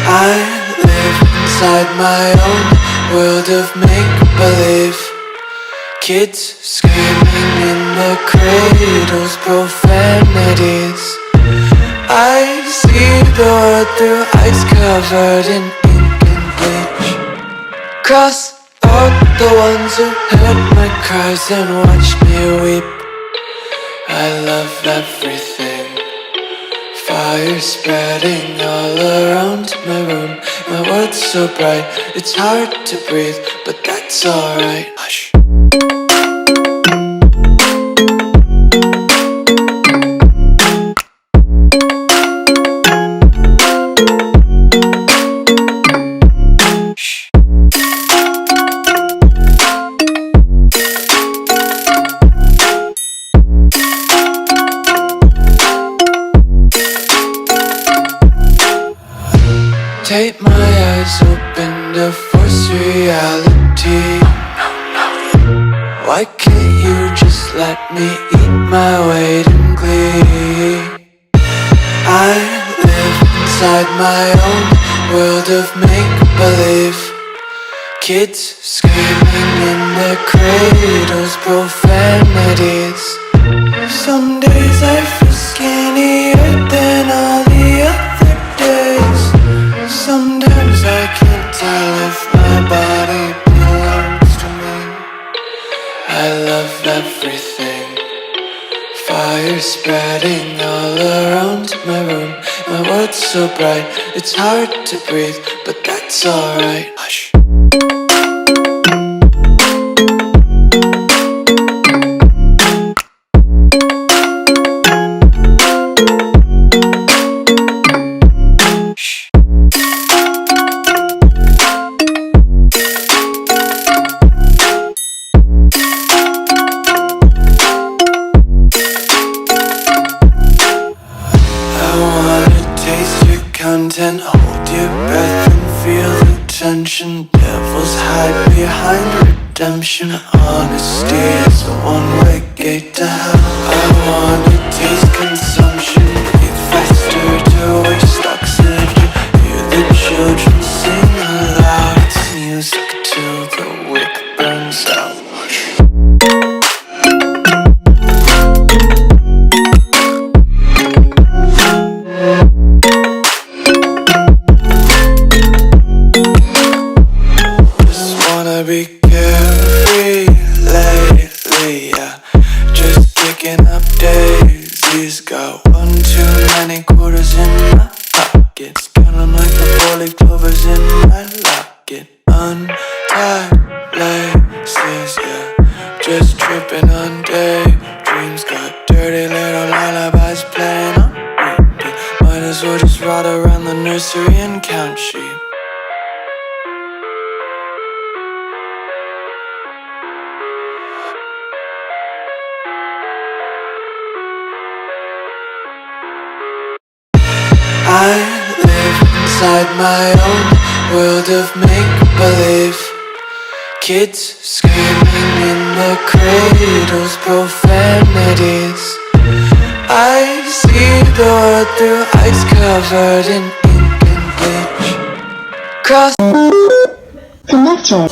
I live inside my own world of make-believe. Kids screaming in their cradles, profanities. I see the world through ice covered in ink and bleach. Cross out the ones who heard my cries and watched me weep. I love everything. Fire spreading all around my room. My world's so bright, it's hard to breathe, but that's alright. Hush. Tape my eyes open to force reality. Why can't you just let me eat my weight in glee? I live inside my own world of make-believe. Kids screaming in their cradles, profanities. Some days I feel skinnier than all the other days. Sometimes I can't tell if my body belongs to me. I love everything. Fire spreading all around my room. My world's so bright, it's hard to breathe, but that's alright. Hush. Content, hold your breath and feel the tension. Devils hide behind redemption. Honesty is a one-way gate to hell. I wanna taste consumption. Breathe faster to waste oxygen. Hear the children sing aloud. It's music till the wick burns out. Be carefree lately, yeah. Just kicking up daisies. Got one too many quarters in my pockets. Count 'em like the 4-leaf clovers in my locket. Untied laces, yeah. Just tripping on daydreams. Got dirty little lullabies playing on repeat. Might as well just ride around the nursery and count sheep. I live inside my own world of make-believe. Kids screaming in their cradles, profanities. I see the world through ice covered in ink and bleach. Cross connected.